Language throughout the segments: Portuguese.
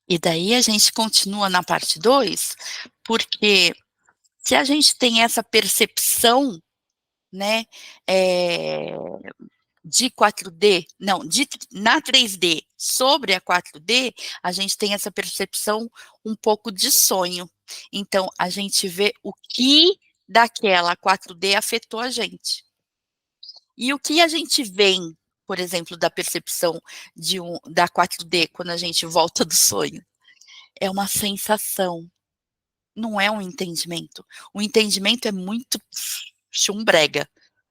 E daí a gente continua na parte 2, porque se a gente tem essa percepção, né, eh, de 4D, não, na 3D sobre a 4D, a gente tem essa percepção um pouco de sonho. Então, a gente vê o que daquela 4D afetou a gente. E o que a gente vem, por exemplo, da percepção da 4D quando a gente volta do sonho? É uma sensação, não é um entendimento. O entendimento é muito chumbrega,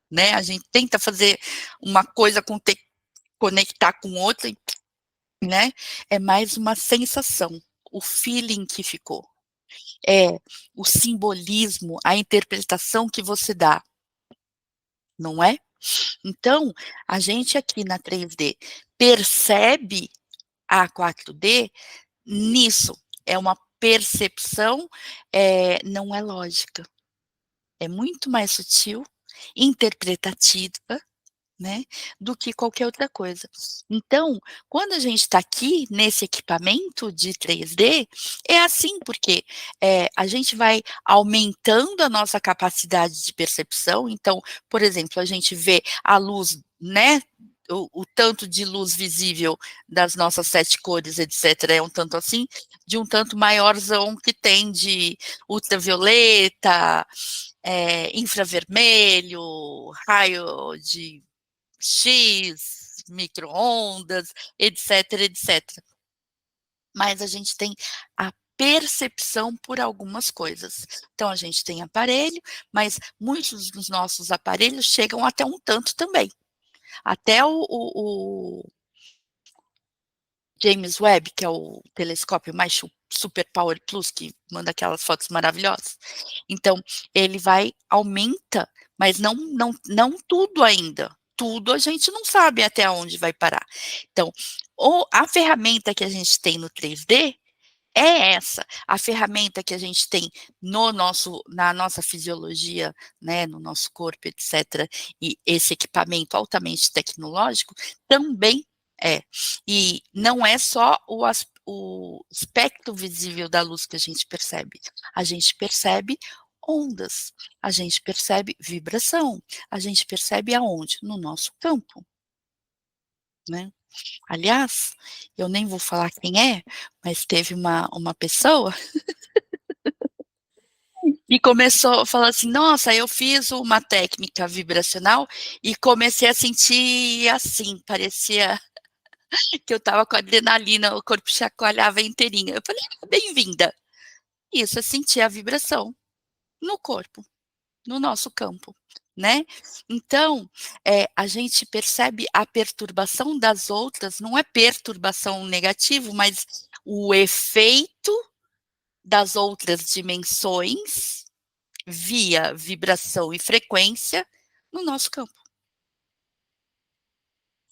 né, a gente tenta fazer uma coisa conectar com outra, né, é mais uma sensação, o feeling que ficou. É o simbolismo, a interpretação que você dá, não é? Então, a gente aqui na 3D percebe a 4D nisso, é uma percepção, não é lógica, é muito mais sutil, interpretativa, né, do que qualquer outra coisa. Então, quando a gente está aqui nesse equipamento de 3D, é assim, porque, a gente vai aumentando a nossa capacidade de percepção, então, por exemplo, a gente vê a luz, né, o tanto de luz visível das nossas 7 cores, etcétera, é um tanto assim, de um tanto maiorzão que tem de ultravioleta, infravermelho, raio de X, micro-ondas, etcétera, etcétera. Mas a gente tem a percepção por algumas coisas. Então a gente tem aparelho, mas muitos dos nossos aparelhos chegam até um tanto também. Até o James Webb, que é o telescópio mais super power plus, que manda aquelas fotos maravilhosas. Então, ele vai aumenta, mas não tudo ainda. Tudo a gente não sabe até onde vai parar. Então, a ferramenta que a gente tem no 3D é essa. A ferramenta que a gente tem na nossa fisiologia, né, no nosso corpo, etcétera, e esse equipamento altamente tecnológico também é. E não é só o espectro visível da luz que a gente percebe ondas, a gente percebe vibração, a gente percebe aonde? No nosso campo, né. Aliás, eu nem vou falar quem é, mas teve uma pessoa e começou a falar assim: "Nossa, eu fiz uma técnica vibracional e comecei a sentir assim, parecia que eu estava com adrenalina, o corpo chacoalhava inteirinho". Eu falei: "Ah, bem-vinda". Isso é sentir a vibração no corpo, no nosso campo, né. Então, a gente percebe a perturbação das outras, não é perturbação negativo, mas o efeito das outras dimensões via vibração e frequência no nosso campo.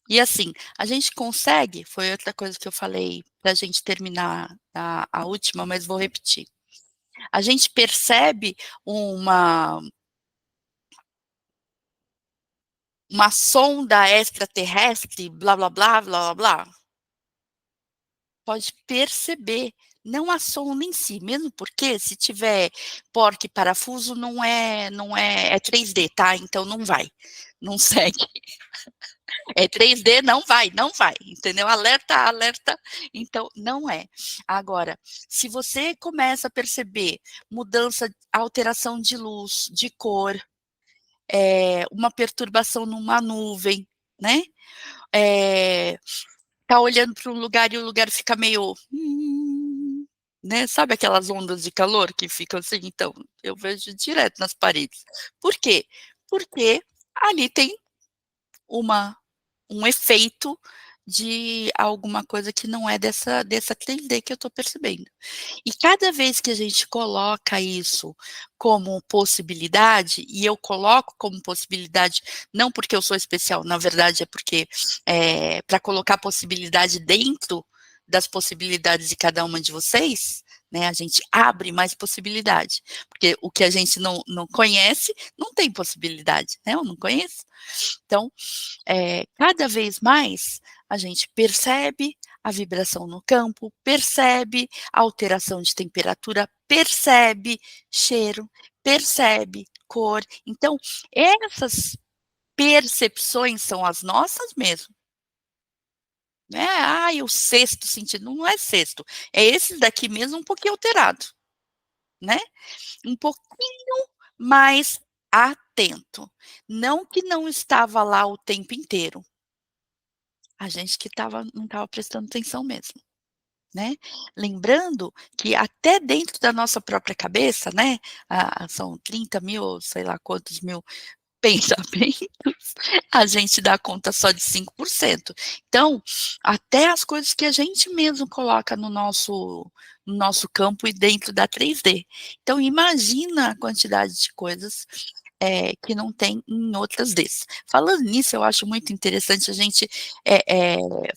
E assim, a gente consegue, foi outra coisa que eu falei para a gente terminar a última, mas vou repetir. A gente percebe uma uma sonda extraterrestre, blá blá blá, blá blá blá, pode perceber, não a sonda em si, mesmo porque se tiver porca e parafuso não é 3D, tá, então não vai, não segue. É 3D, não vai, entendeu? Alerta, alerta, então não é. Agora, se você começa a perceber mudança, alteração de luz, de cor, uma perturbação numa nuvem, né, tá olhando para um lugar e o lugar fica meio, né, sabe aquelas ondas de calor que ficam assim? Então, eu vejo direto nas paredes. Por quê? Porque ali tem uma um efeito de alguma coisa que não é dessa 3D que eu estou percebendo. E cada vez que a gente coloca isso como possibilidade, e eu coloco como possibilidade, não porque eu sou especial, na verdade é porque, para colocar possibilidade dentro das possibilidades de cada uma de vocês, né, a gente abre mais possibilidade, porque o que a gente não conhece, não tem possibilidade, né, eu não conheço. Então, cada vez mais a gente percebe, a vibração no campo, percebe a alteração de temperatura, percebe cheiro, percebe cor. Então, essas percepções são as nossas mesmo, né. "Ai, o sexto sentido", não é sexto, é esse daqui mesmo um pouquinho alterado, né, um pouquinho mais atento. Não que não estava lá o tempo inteiro, a gente que não estava prestando atenção mesmo, né. Lembrando que até dentro da nossa própria cabeça, né, são 30.000 sei lá quantos mil pensamentos, a gente dá conta só de 5%. Então, até as coisas que a gente mesmo coloca no nosso campo e dentro da 3D. Então imagina a quantidade de coisas, que não tem em outras Ds. Falando nisso, eu acho muito interessante a gente,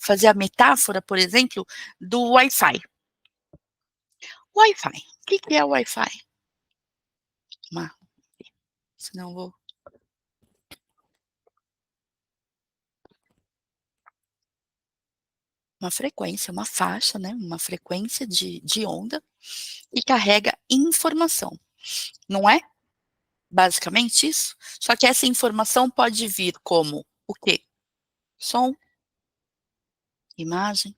fazer a metáfora, por exemplo, do Wi-Fi. Wi-Fi, o que que é o Wi-Fi? Uma senão eu vou uma frequência, uma faixa, né, uma frequência de onda e carrega informação, não é? Basicamente isso? Só que essa informação pode vir como o quê? Som, imagem,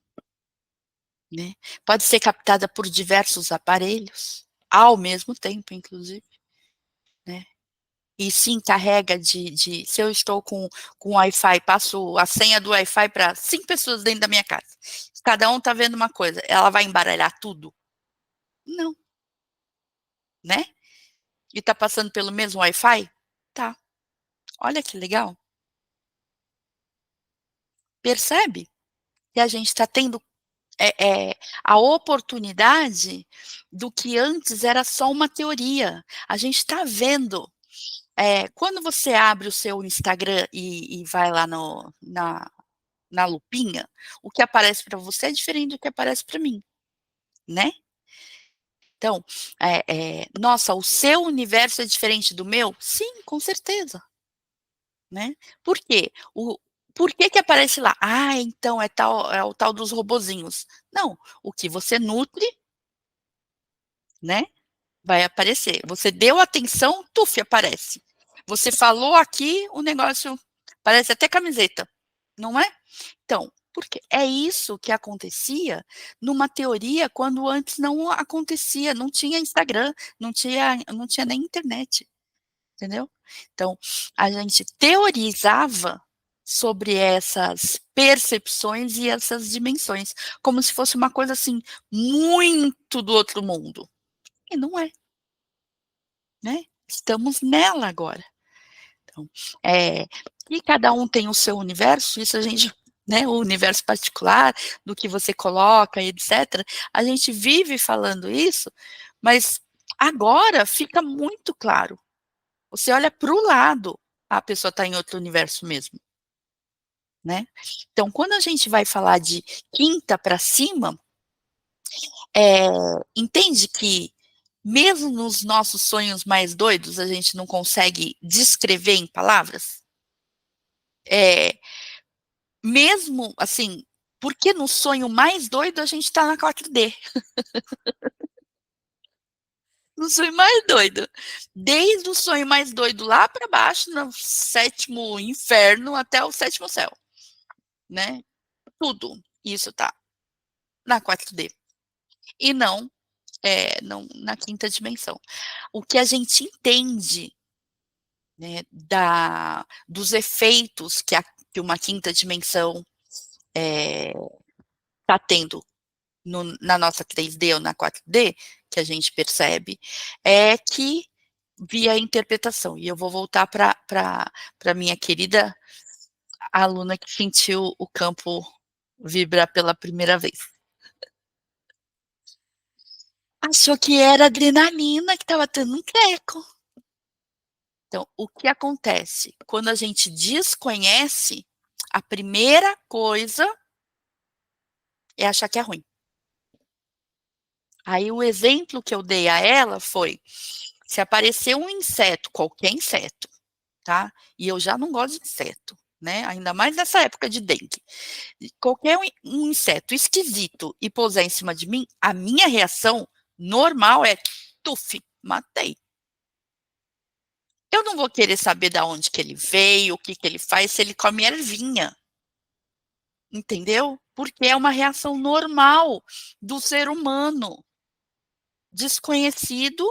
né, pode ser captada por diversos aparelhos, ao mesmo tempo inclusive, né. E sim, carrega de se eu estou com Wi-Fi, passo a senha do Wi-Fi para 5 pessoas dentro da minha casa, cada um está vendo uma coisa, ela vai embaralhar tudo? Não, né. E está passando pelo mesmo Wi-Fi? Tá. Olha que legal. Percebe que a gente está tendo, a oportunidade do que antes era só uma teoria. A gente está vendo, quando você abre o seu Instagram e vai lá no na lupinha, o que aparece para você é diferente do que aparece para mim, né. Então, "Nossa, o seu universo é diferente do meu?" Sim, com certeza. Né. Por quê? Por que que aparece lá? "Ah, então é o tal dos robozinhos". Não, o que você nutre, né, vai aparecer. Você deu atenção, tuf, aparece. Você falou aqui, o negócio parece até camiseta, não é? Então, porque é isso que acontecia numa teoria quando antes não acontecia, não tinha Instagram, não tinha nem internet. Entendeu? Então, a gente teorizava sobre essas percepções e essas dimensões, como se fosse uma coisa, assim, muito do outro mundo, e não é, né, estamos nela agora. Então, e cada um tem o seu universo, isso a gente, né, o universo particular, do que você coloca e etcétera, a gente vive falando isso, mas agora fica muito claro. Você olha para o lado, a pessoa está em outro universo mesmo, né. Então quando a gente vai falar de quinta para cima, entende que mesmo nos nossos sonhos mais doidos, a gente não consegue descrever em palavras? Eh, mesmo, assim, porque no sonho mais doido a gente está na 4D, no sonho mais doido. Desde o sonho mais doido lá para baixo, no sétimo inferno até o sétimo céu, né. Tudo isso tá na 4D, e não na quinta dimensão. O que a gente entende, né, dos efeitos que uma quinta dimensão, eh, tá tendo na nossa 3D ou na 4D, que a gente percebe, é que via interpretação, e eu vou voltar para minha querida aluna que sentiu o campo vibrar pela primeira vez. Achou que era adrenalina, que estava tendo um treco. Então, o que acontece? Quando a gente desconhece, a primeira coisa é achar que é ruim. Aí o exemplo que eu dei a ela foi, se aparecer um inseto, qualquer inseto, tá, e eu já não gosto de inseto, né, ainda mais nessa época de dengue. Qualquer um inseto esquisito e pousar em cima de mim, a minha reação normal é: "Tuf, matei". Eu não vou querer saber da onde que ele veio, o que que ele faz, se ele come ervinha, entendeu? Porque é uma reação normal do ser humano. Desconhecido,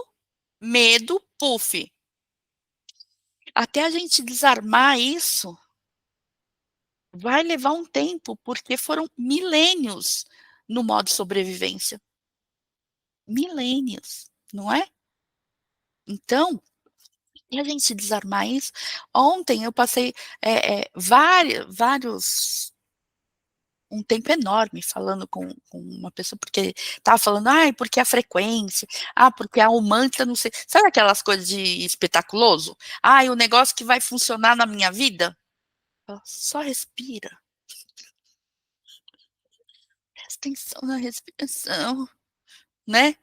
medo, puf. Até a gente desarmar isso, vai levar um tempo, porque foram milênios no modo sobrevivência. Milênios, não é? Então, e a gente desarmar isso, ontem eu passei, vários um tempo enorme falando com uma pessoa, porque estava falando: "Ai, porque a frequência, ah, porque o mantra não sei", sabe aquelas coisas de espetaculoso? "Ai, o negócio que vai funcionar na minha vida", só respira, presta atenção na respiração, né.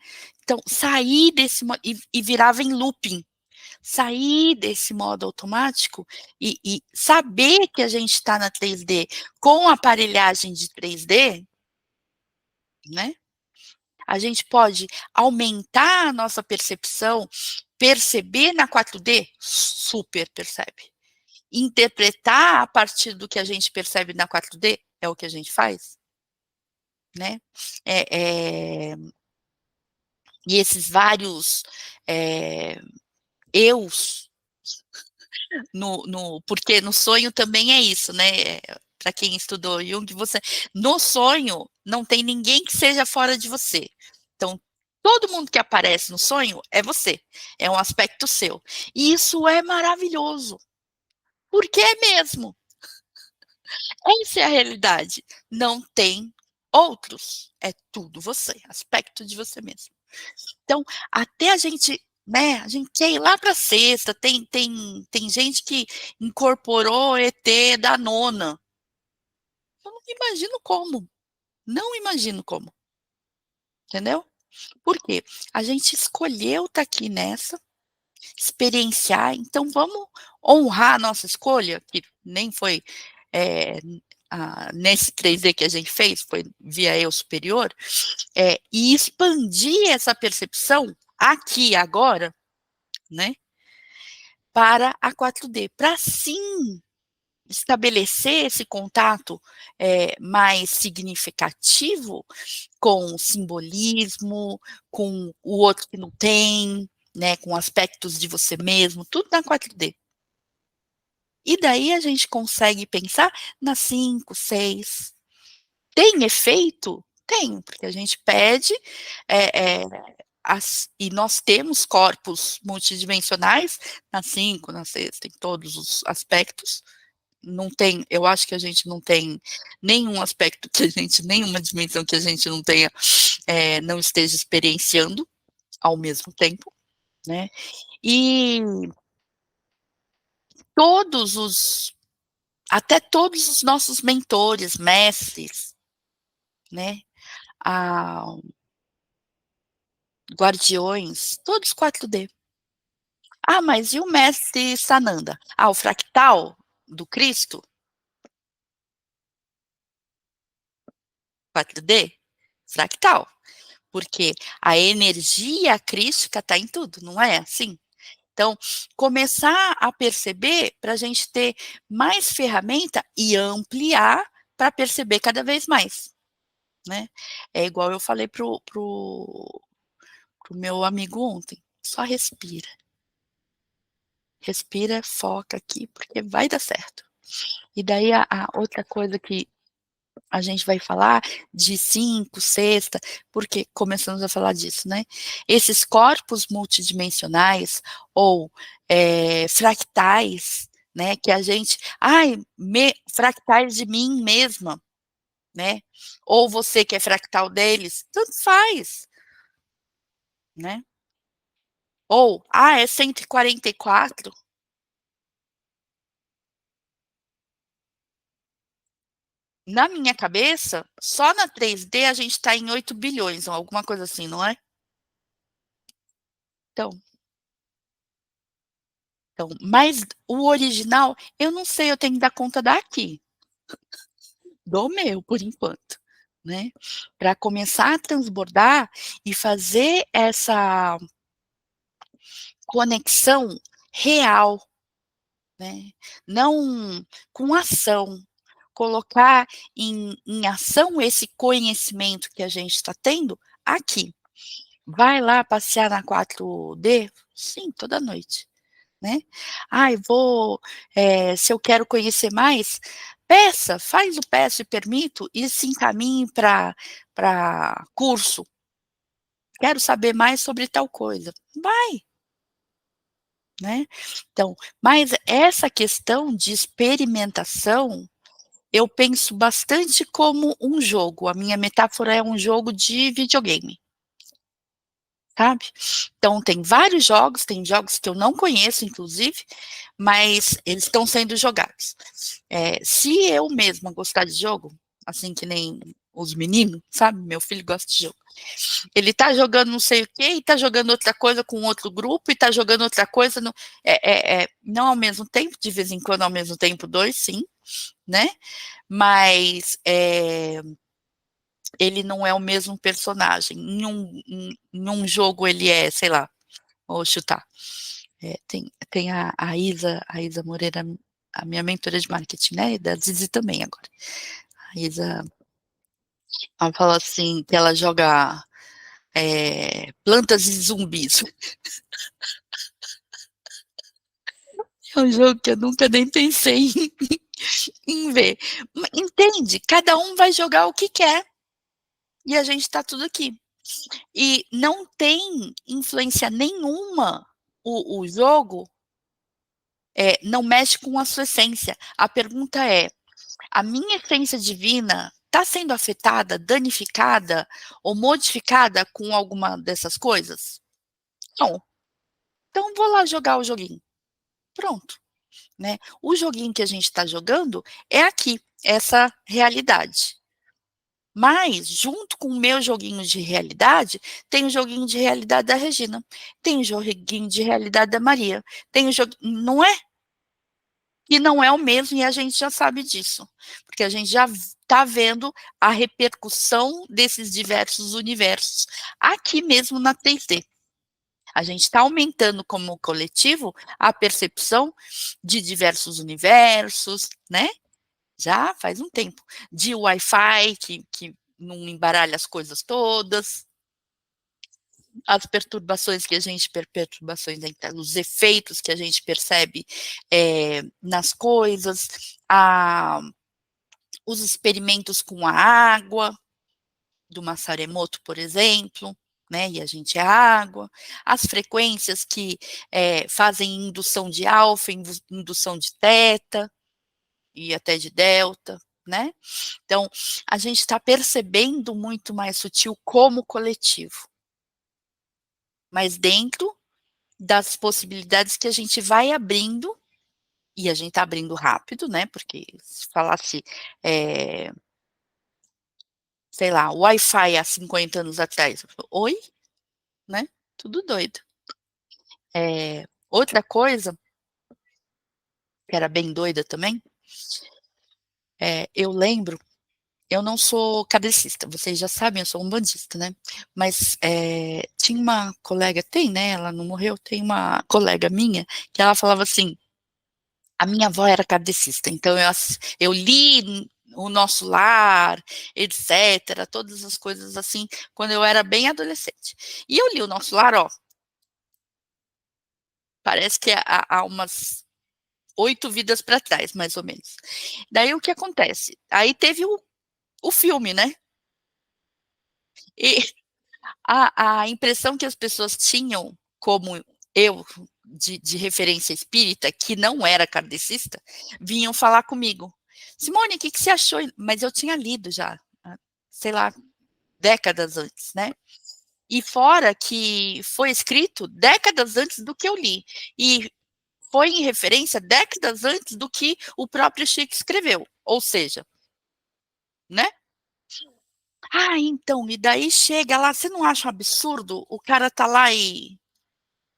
Então, sair desse e virava em looping. Sair desse modo automático e saber que a gente está na 3D com aparelhagem de 3D, né, a gente pode aumentar a nossa percepção, perceber na 4D, super percebe. Interpretar a partir do que a gente percebe na 4D, é o que a gente faz, né. Eh eh, e esses vários, eh, eus no porque no sonho também é isso, né, para quem estudou Jung, você no sonho não tem ninguém que seja fora de você. Então, todo mundo que aparece no sonho é você, é um aspecto seu. E isso é maravilhoso, porque é mesmo. Essa é a realidade. Não tem outros, é tudo você, aspecto de você mesmo. Então, até a gente, né, a gente quer ir lá para sexta, tem gente que incorporou ET da nona. Eu não imagino como, não imagino como, entendeu? Por quê? A gente escolheu estar aqui nessa, experienciar, então vamos honrar a nossa escolha, que nem foi, eh, nesse 3D que a gente fez, foi via eu superior, e expandir essa percepção aqui agora, né, para a 4D, para sim estabelecer esse contato, mais significativo com o simbolismo, com o outro que não tem, né, com aspectos de você mesmo, tudo na 4D. E daí a gente consegue pensar nas 5, 6. Tem efeito? Tem, porque a gente pede, eh eh, e nós temos corpos multidimensionais na 5, na 6, em todos os aspectos. Não tem, eu acho que a gente não tem nenhum aspecto que a gente, nenhuma dimensão que a gente não tenha, não esteja experienciando ao mesmo tempo, né. E todos os até todos os nossos mentores, mestres, né, ah, guardiões, todos 4D. Ah, mas e o mestre Sananda? Ah, o fractal do Cristo, 4D? Fractal, porque a energia crística está em tudo, não é assim? Então, começar a perceber para a gente ter mais ferramenta e ampliar para perceber cada vez mais, né. É igual eu falei pro meu amigo ontem, só respira, respira, foca aqui, porque vai dar certo. E daí a outra coisa que a gente vai falar de 5, sexta, porque começamos a falar disso, né. Esses corpos multidimensionais ou, fractais, né, que a gente: "Ai, fractais de mim mesma", né, ou você que é fractal deles, tanto faz, né. Ou: "Ah, é 144". Na minha cabeça, só na 3D a gente está em 8 bilhões ou alguma coisa assim, não é? Então, Então, mas o original, eu não sei, eu tenho que dar conta daqui, do meu, por enquanto, né. Para começar a transbordar e fazer essa conexão real, né, não com ação, colocar em ação esse conhecimento que a gente está tendo aqui. Vai lá passear na 4D? Sim, toda noite, né. "Ai, vou, se eu quero conhecer mais", peça, faz o peço e permito e se encaminhe para curso. "Quero saber mais sobre tal coisa", vai, né. Então, mas essa questão de experimentação, eu penso bastante como um jogo, a minha metáfora é um jogo de videogame. Sabe? Então tem vários jogos, tem jogos que eu não conheço inclusive, mas eles estão sendo jogados. Se eu mesma gostar de jogo, assim que nem os meninos, sabe, meu filho gosta de jogo. Ele tá jogando não sei o quê, e tá jogando outra coisa com outro grupo, e tá jogando outra coisa no não ao mesmo tempo, de vez em quando ao mesmo tempo 2 sim, né, mas, ele não é o mesmo personagem. Em um jogo ele é, sei lá, vou chutar, tem a Isa Moreira, a minha mentora de marketing, né, e da Zizi também agora. A Isa, ela fala assim, que ela joga, Plantas e Zumbis. É um jogo que eu nunca nem pensei em ver. Entende? Cada um vai jogar o que quer, e a gente tá tudo aqui. E não tem influência nenhuma o jogo, não mexe com a sua essência. A pergunta é: a minha essência divina está sendo afetada, danificada ou modificada com alguma dessas coisas? Não. Então vou lá jogar o joguinho. Pronto, né. O joguinho que a gente está jogando é aqui, essa realidade. Mas, junto com o meu joguinho de realidade, tem o joguinho de realidade da Regina, tem o joguinho de realidade da Maria, tem o jogo, não é? E não é o mesmo e a gente já sabe disso, porque a gente já está vendo a repercussão desses diversos universos aqui mesmo na 3D. A gente está aumentando como coletivo a percepção de diversos universos, né, já faz um tempo, de Wi-Fi que não embaralha as coisas todas, as perturbações que a gente perturbações os efeitos que a gente percebe, nas coisas, a os experimentos com a água, do Massaremoto, por exemplo, né, e a gente é água, as frequências que, fazem indução de alfa, indução de teta e até de delta, né. Então, a gente está percebendo muito mais sutil como coletivo, mas dentro das possibilidades que a gente vai abrindo, e a gente está abrindo rápido, né, porque se falasse, eh, sei lá, Wi-Fi há 50 anos atrás, eu falo: "Oi?", né, tudo doido. Outra coisa, que era bem doida também, eu lembro, eu não sou kardecista, vocês já sabem, eu sou umbandista, né, mas, tinha uma colega, tem, né, ela não morreu, tem uma colega minha, que ela falava assim: "A minha avó era kardecista, então eu li O Nosso Lar, etcétera, todas as coisas assim, quando eu era bem adolescente. E eu li O Nosso Lar, ó, parece que há umas 8 vidas para trás, mais ou menos. Daí o que acontece? Aí teve o filme, né, e a impressão que as pessoas tinham, como eu, de referência espírita, que não era kardecista, vinham falar comigo: "Simone, o que que você achou?", mas eu tinha lido já, sei lá, décadas antes, né. E fora que foi escrito décadas antes do que eu li, e foi em referência décadas antes do que o próprio Chico escreveu, ou seja, né. Ah, então, e daí chega lá, você não acha um absurdo o cara tá lá e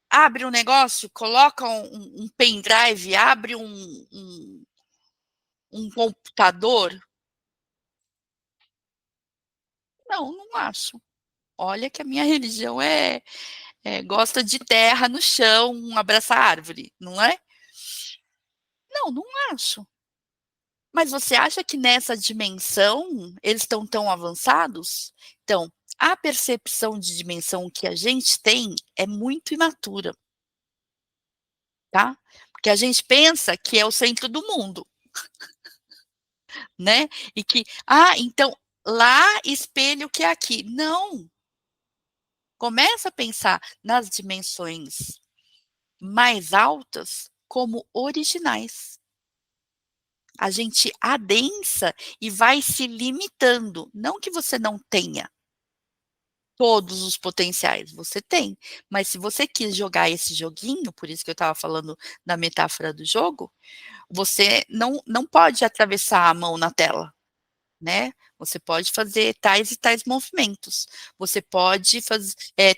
abre um negócio, coloca um pendrive, abre um computador. Não, não acho. Olha que a minha religião gosta de terra no chão, abraçar árvore, não é? Não, não acho. Mas você acha que nessa dimensão eles estão tão avançados? Então, a percepção de dimensão que a gente tem é muito imatura, tá? Porque a gente pensa que é o centro do mundo, né? E que, então lá espelha o que é aqui. Não. Começa a pensar nas dimensões mais altas como originais. A gente adensa e vai se limitando. Não que você não tenha todos os potenciais, você tem. Mas se você quis jogar esse joguinho, por isso que eu estava falando da metáfora do jogo, você não pode atravessar a mão na tela, né? Você pode fazer tais e tais movimentos. Você pode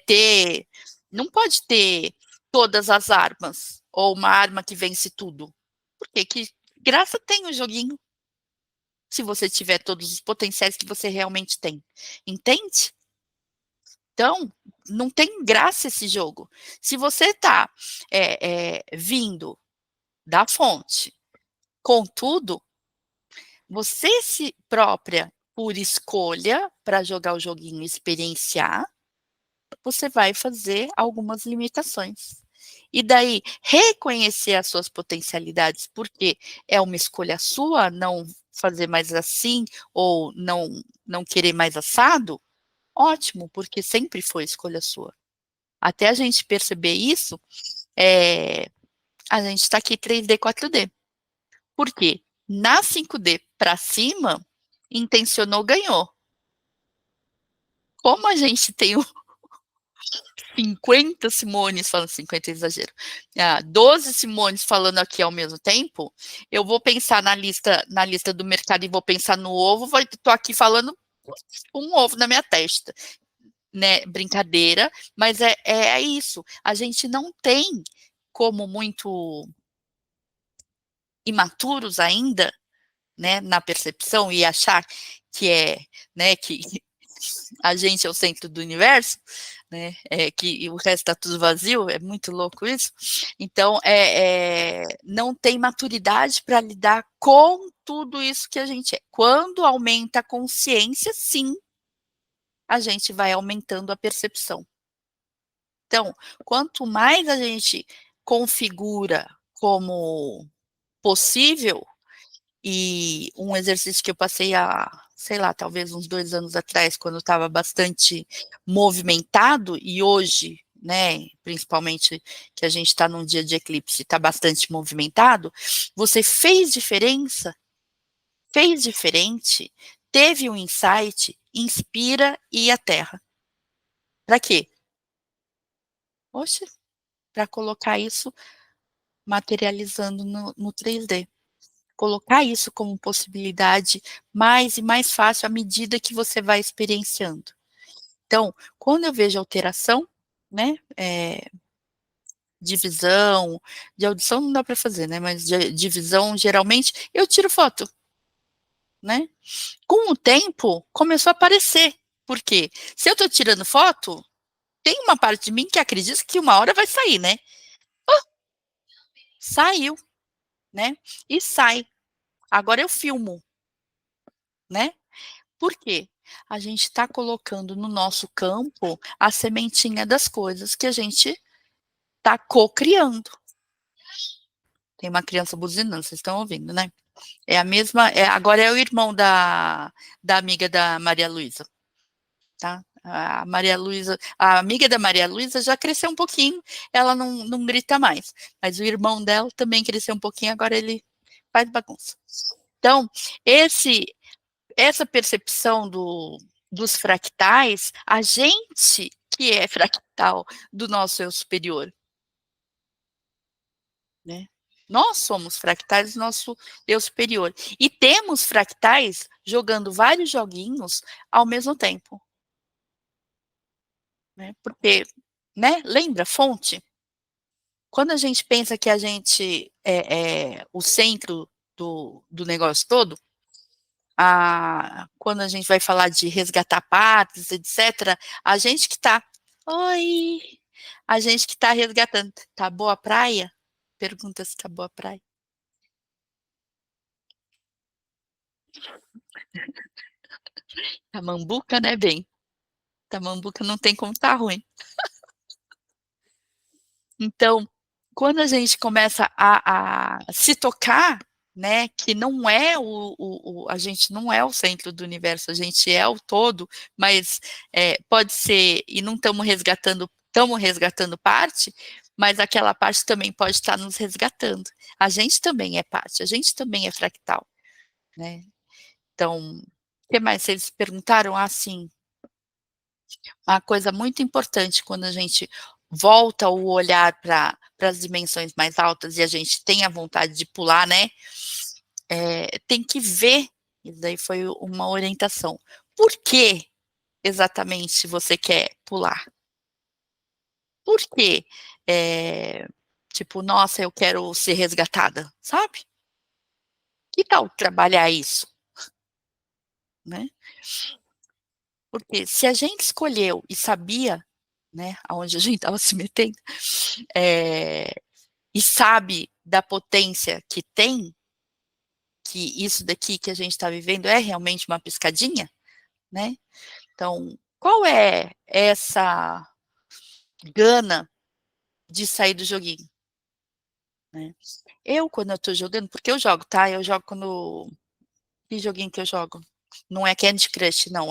ter. Não pode ter todas as armas, ou uma arma que vence tudo. Porque que graça tem o joguinho se você tiver todos os potenciais que você realmente tem. Entende? Então, não tem graça esse jogo. Se você está vindo da fonte com tudo, você se própria, por escolha, para jogar o joguinho e experienciar, você vai fazer algumas limitações. E daí, reconhecer as suas potencialidades, porque é uma escolha sua não fazer mais assim, ou não querer mais assado, ótimo, porque sempre foi escolha sua. Até a gente perceber isso, a gente está aqui 3D, 4D. Por quê? Na 5D para cima, intencionou, ganhou. Como a gente tem 50 Simones falando, 50 é exagero, 12 Simones falando aqui ao mesmo tempo, eu vou pensar na lista do mercado e vou pensar no ovo, estou aqui falando um ovo na minha testa, né? Brincadeira, mas é isso. A gente não tem, como muito imaturos ainda, né, na percepção e achar que né, que a gente é o centro do universo, né, que o resto está tudo vazio, é muito louco isso. Então, não tem maturidade para lidar com tudo isso que a gente é. Quando aumenta a consciência, sim, a gente vai aumentando a percepção. Então, quanto mais a gente configura como possível, e um exercício que eu passei sei lá, talvez uns 2 anos atrás, quando estava bastante movimentado, e hoje, né, principalmente que a gente está num dia de eclipse, está bastante movimentado, você fez diferença, fez diferente, teve um insight, inspira e ir à Terra. Para quê? Oxe, para colocar isso materializando no 3D. Colocar isso como possibilidade mais e mais fácil à medida que você vai experienciando. Então, quando eu vejo alteração, né, de visão, de audição não dá para fazer, né, mas de visão, geralmente, eu tiro foto, né. Com o tempo, começou a aparecer. Por quê? Se eu estou tirando foto, tem uma parte de mim que acredita que uma hora vai sair, né. "Ah, saiu", né, e sai. Agora eu filmo, né. Por quê? A gente está colocando no nosso campo a sementinha das coisas que a gente está cocriando. Tem uma criança buzinando, vocês estão ouvindo, né? É a mesma, agora é o irmão da amiga da Maria Luísa, tá? A Maria Luísa, a amiga da Maria Luísa já cresceu um pouquinho, ela não grita mais, mas o irmão dela também cresceu um pouquinho, agora ele faz bagunça. Então, essa percepção dos fractais, a gente que é fractal do nosso eu superior, né? Nós somos fractais do nosso eu superior. E temos fractais jogando vários joguinhos ao mesmo tempo. Né? Porque, né? Lembra, fonte? quando a gente pensa que a gente é o centro do negócio todo, quando a gente vai falar de resgatar partes, etcétera, a gente que tá: "Oi", a gente que tá resgatando. "Tá boa a praia?", pergunta se tá boa a praia. Tamambuca, né, bem, Tamambuca não tem como tá ruim. Então, quando a gente começa a se tocar, né, que não é a gente não é o centro do universo, a gente é o todo, mas, pode ser e não estamos resgatando parte, mas aquela parte também pode estar nos resgatando. A gente também é parte, a gente também é fractal, né. Então, o que mais vocês perguntaram? Ah, sim. Uma coisa muito importante quando a gente volta o olhar para as dimensões mais altas e a gente tem a vontade de pular, né, tem que ver, isso daí foi uma orientação. Por que exatamente você quer pular? Por quê? Tipo: "Nossa, eu quero ser resgatada", sabe? Que tal trabalhar isso, né? Porque se a gente escolheu e sabia, né, aonde a gente estava se metendo, eh e sabe da potência que tem, que isso daqui que a gente está vivendo é realmente uma piscadinha, né. Então, qual é essa gana de sair do joguinho, né. Eu quando eu estou jogando porque eu jogo, tá, eu jogo quando que joguinho que eu jogo? Não é Candy Crush não,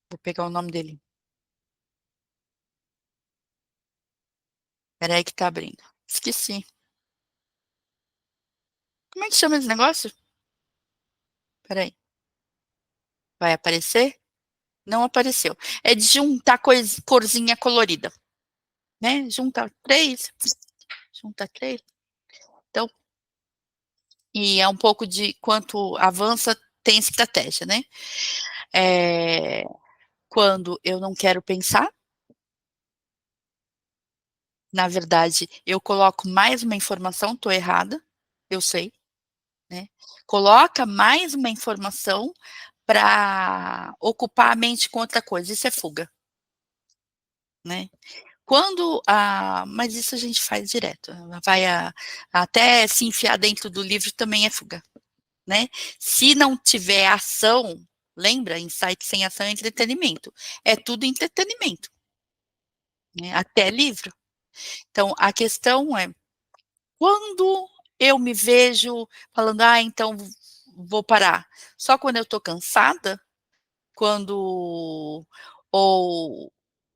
vou pegar o nome dele, espera aí que tá abrindo. Esqueci. Como é que chama esse negócio? Espera aí, vai aparecer? Não apareceu. É de juntar corzinha colorida. Né, junta 3, então e é um pouco de quanto avança, tem estratégia, né. Eh, quando eu não quero pensar, na verdade, eu coloco mais uma informação, tô errada, eu sei, né. Coloca mais uma informação para ocupar a mente com outra coisa, isso é fuga, né. Mas isso a gente faz direto, vai até se enfiar dentro do livro também é fuga. Né. Se não tiver ação, lembra, insight sem ação é entretenimento, é tudo entretenimento, né, até livro. Então a questão é, quando eu me vejo falando: "Ah, então vou parar", só quando eu estou cansada? Quando ou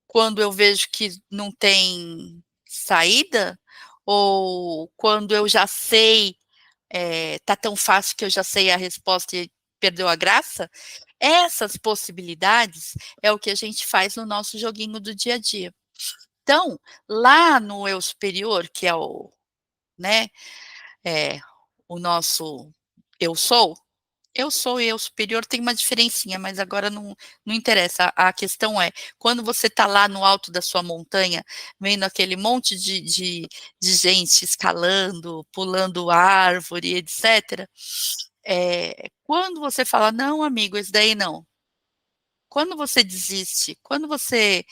quando eu vejo que não tem saída? Ou quando eu já sei, tá tão fácil que eu já sei a resposta e perdeu a graça? Essas possibilidades é o que a gente faz no nosso joguinho do dia a dia. Então, lá no eu superior, que é né, eh, o nosso eu sou e eu superior tem uma diferencinha, mas agora não interessa, a questão é, quando você está lá no alto da sua montanha, vendo aquele monte de gente escalando, pulando árvore, etcétera, quando você fala: "Não amigo, esse daí não", quando você desiste, quando você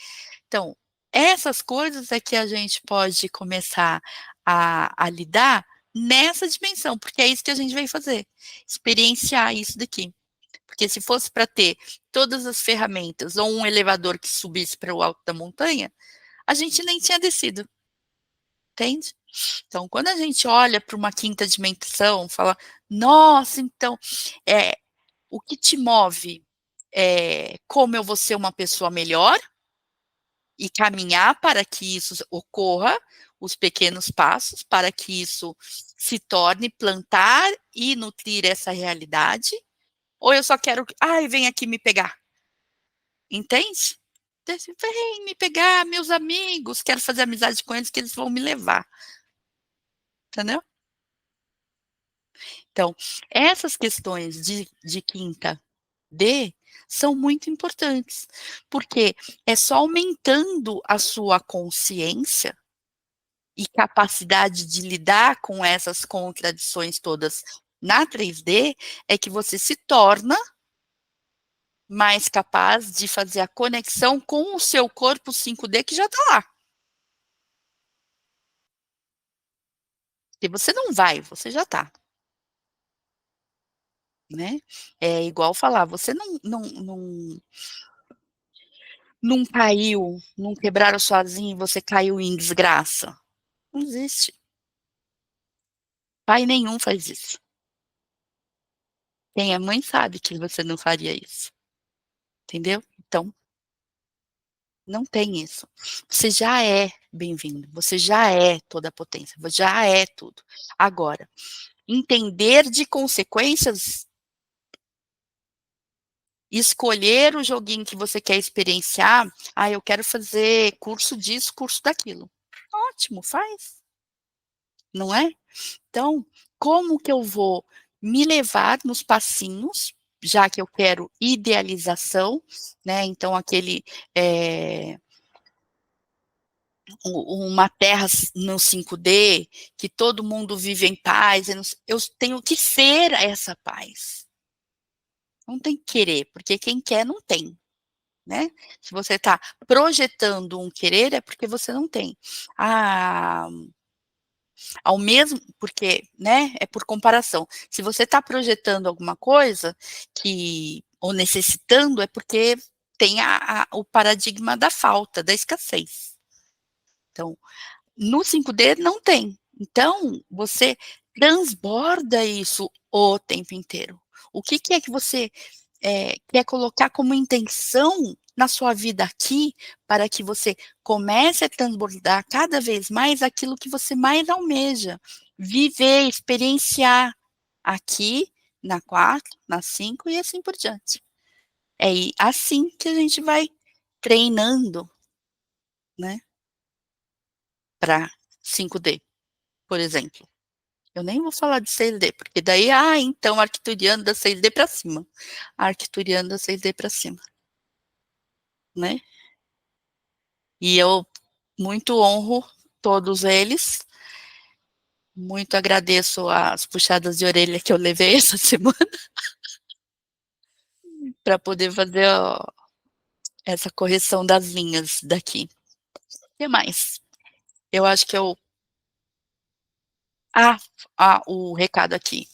então, essas coisas é que a gente pode começar a lidar nessa dimensão, porque é isso que a gente veio fazer, experienciar isso daqui. Porque se fosse para ter todas as ferramentas ou um elevador que subisse para o alto da montanha, a gente nem tinha descido, entende? Então, quando a gente olha para uma quinta dimensão, fala: "Nossa, então, é o que te move é como eu vou ser uma pessoa melhor e caminhar para que isso ocorra, os pequenos passos para que isso se torne plantar e nutrir essa realidade, ou eu só quero que: 'Ai, vem aqui me pegar'", entende? Então assim: "Vem me pegar, meus amigos, quero fazer amizade com eles que eles vão me levar", entendeu? Então, essas questões de quinta D são muito importantes, porque é só aumentando a sua consciência, e capacidade de lidar com essas contradições todas na 3D, é que você se torna mais capaz de fazer a conexão com o seu corpo 5D que já está lá. Porque você não vai, você já está. Né? É igual falar, você não caiu, não quebraram sozinho e você caiu em desgraça. Não existe. Pai nenhum faz isso. Quem é mãe sabe que você não faria isso. Entendeu? Então, não tem isso. Você já é bem-vindo, você já é toda a potência, você já é tudo. Agora, entender de consequências, escolher o joguinho que você quer experienciar, eu quero fazer curso disso, curso daquilo. Ótimo, faz. Não é? Então, como que eu vou me levar nos passinhos, já que eu quero idealização, né? Então, aquele uma terra no 5D, que todo mundo vive em paz, eu tenho que ser essa paz. Não tem que querer, porque quem quer não tem, né? Se você está projetando um querer, é porque você não tem. Ao mesmo, porque, né, é por comparação. Se você está projetando alguma coisa ou necessitando, é porque tem o paradigma da falta, da escassez. Então, no 5D não tem. Então, você transborda isso o tempo inteiro. O que é que você quer colocar como intenção na sua vida aqui, para que você comece a transbordar cada vez mais aquilo que você mais almeja, viver, experienciar aqui, na 4, na 5 e assim por diante. É assim que a gente vai treinando, né, para 5D, por exemplo. Eu nem vou falar de 6D, porque daí, então, arcturiano da 6D para cima. Arcturiano da 6D para cima, né? E eu muito honro todos eles, muito agradeço as puxadas de orelha que eu levei essa semana para poder fazer essa correção das linhas daqui. O que mais? Eu acho que eu. O recado aqui.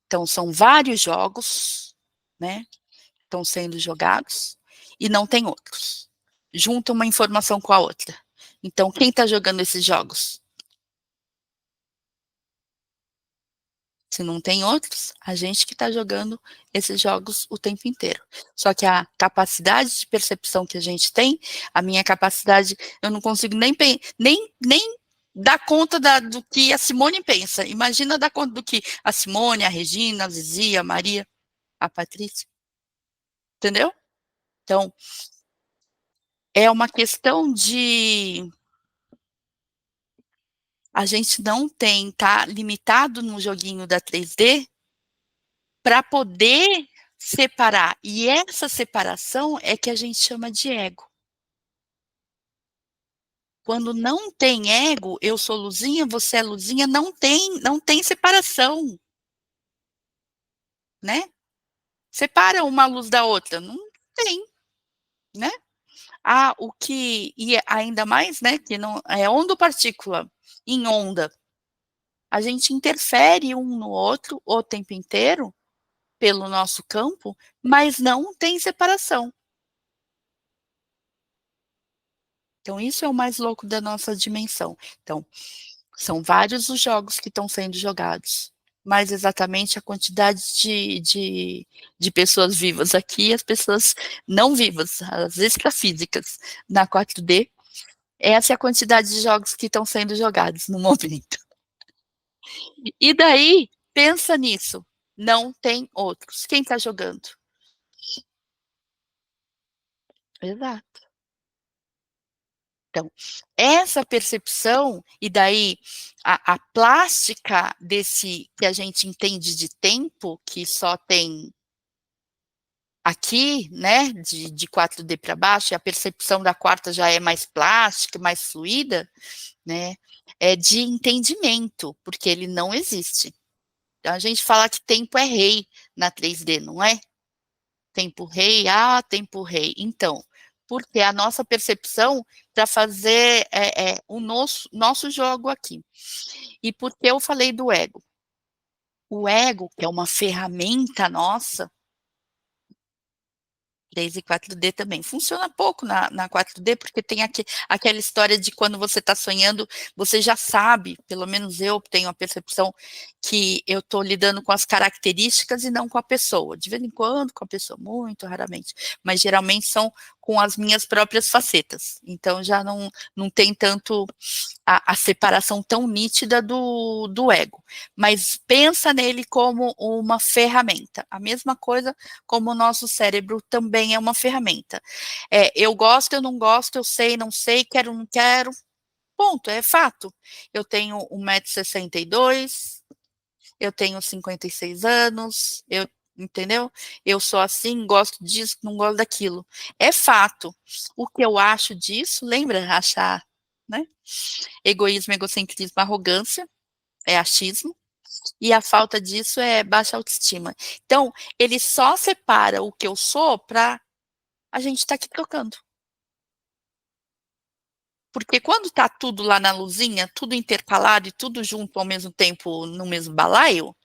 Então, são vários jogos, né? Estão sendo jogados e não tem outros. Junta uma informação com a outra. Então, quem está jogando esses jogos? Se não tem outros, a gente que está jogando esses jogos o tempo inteiro. Só que a capacidade de percepção que a gente tem, a minha capacidade, eu não consigo nem dar conta do que a Simone pensa. Imagina dar conta do que a Simone, a Regina, a Zizi, a Maria, a Patrícia. Entendeu? Então, é uma questão de a gente não tá limitado no joguinho da 3D para poder separar. E essa separação é que a gente chama de ego. Quando não tem ego, eu sou luzinha, você é luzinha, não tem separação, né? Separa uma luz da outra, não tem, né? E ainda mais, né, que não é onda ou partícula em onda. A gente interfere um no outro o tempo inteiro pelo nosso campo, mas não tem separação. Então, isso é o mais louco da nossa dimensão. Então, são vários os jogos que estão sendo jogados, mas exatamente a quantidade de pessoas vivas aqui, as pessoas não vivas, as extrafísicas na 4D, essa é a quantidade de jogos que estão sendo jogados no momento. E daí, pensa nisso, não tem outros. Quem está jogando? Exato. Então, essa percepção, e daí a plástica desse que a gente entende de tempo, que só tem aqui, né, de 4D para baixo, e a percepção da quarta já é mais plástica, mais fluida, né, é de entendimento, porque ele não existe. Então a gente fala que tempo é rei na 3D, não é? Tempo rei, tempo rei. Então, porque a nossa percepção para fazer o nosso jogo aqui. E por que eu falei do ego? O ego, que é uma ferramenta nossa, 3 e 4D também. Funciona pouco na 4D, porque tem aquela história de quando você está sonhando, você já sabe, pelo menos eu tenho a percepção que eu estou lidando com as características e não com a pessoa. De vez em quando com a pessoa, muito raramente, mas geralmente são com as minhas próprias facetas. Então já não tem tanto a separação tão nítida do ego. Mas pensa nele como uma ferramenta. A mesma coisa como o nosso cérebro também é uma ferramenta. Eu gosto, eu não gosto, eu sei, não sei, quero, não quero. Ponto, é fato. Eu tenho 1,62 m, eu tenho 56 anos, entendeu? Eu sou assim, gosto disso, não gosto daquilo. É fato. O que eu acho disso, lembra? Achar, né? Egoísmo, egocentrismo, arrogância, é achismo. E a falta disso é baixa autoestima. Então, ele só separa o que eu sou para a gente estar aqui trocando. Porque quando está tudo lá na luzinha, tudo intercalado e tudo junto ao mesmo tempo no mesmo balaio,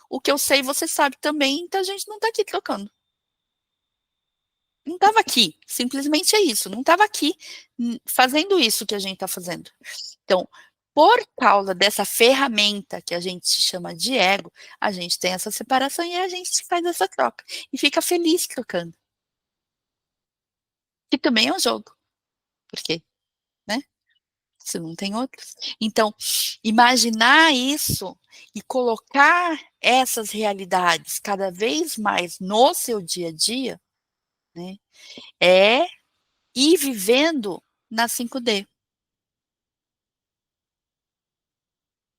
o que eu sei você sabe também, então a gente não está aqui trocando. Não estava aqui, simplesmente é isso, não estava aqui fazendo isso que a gente está fazendo. Então, por causa dessa ferramenta que a gente chama de ego, a gente tem essa separação e a gente faz essa troca. E fica feliz trocando. Que também é um jogo. Por quê? Né? Se não tem outros. Então, imaginar isso e colocar essas realidades cada vez mais no seu dia a dia, né, é ir vivendo na 5D.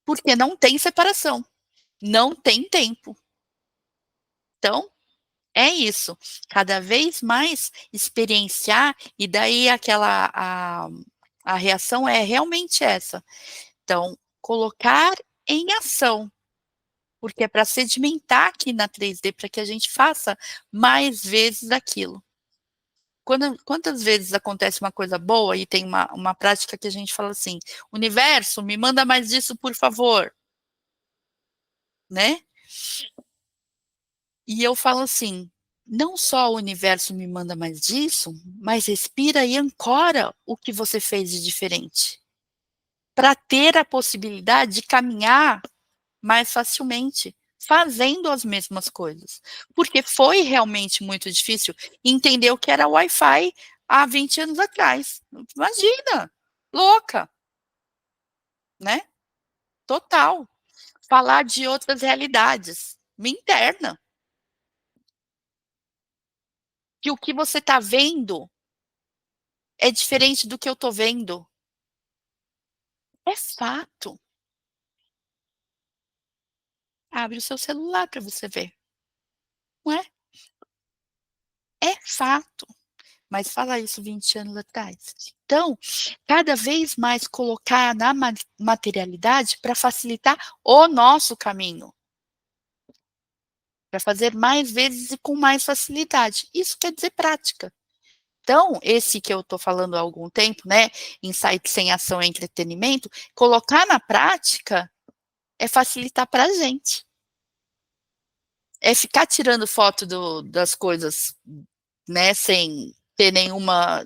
Porque não tem separação, não tem tempo. Então, é isso, cada vez mais experienciar, e daí a reação é realmente essa. Então, colocar em ação, porque é para sedimentar aqui na 3D, para que a gente faça mais vezes aquilo. Quantas vezes acontece uma coisa boa e tem uma prática que a gente fala assim: universo, me manda mais disso, por favor, né? E eu falo assim: não só o universo me manda mais disso, mas respira e ancora o que você fez de diferente, para ter a possibilidade de caminhar mais facilmente, fazendo as mesmas coisas. Porque foi realmente muito difícil entender o que era Wi-Fi há 20 anos atrás. Imagina, louca, né? Total. Falar de outras realidades, me interna. Que o que você está vendo é diferente do que eu estou vendo. É fato. Abre o seu celular para você ver. Não é? É fato. Mas fala isso 20 anos atrás. Então, cada vez mais colocar na materialidade para facilitar o nosso caminho. Para fazer mais vezes e com mais facilidade. Isso quer dizer prática. Então, esse que eu estou falando há algum tempo, né? Insight sem ação é entretenimento. Colocar na prática é facilitar para a gente. É ficar tirando foto das coisas, né? Sem ter nenhuma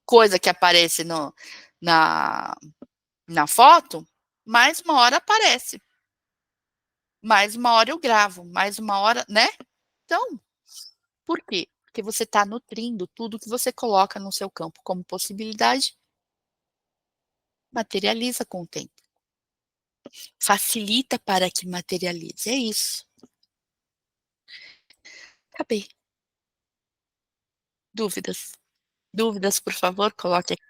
coisa que aparece na, na foto, mais uma hora aparece. Mais uma hora eu gravo, mais uma hora, né? Então, por quê? Porque você está nutrindo tudo que você coloca no seu campo como possibilidade, materializa com o tempo. Facilita para que materialize. É isso. Acabei. Dúvidas? Dúvidas, por favor, coloque aqui.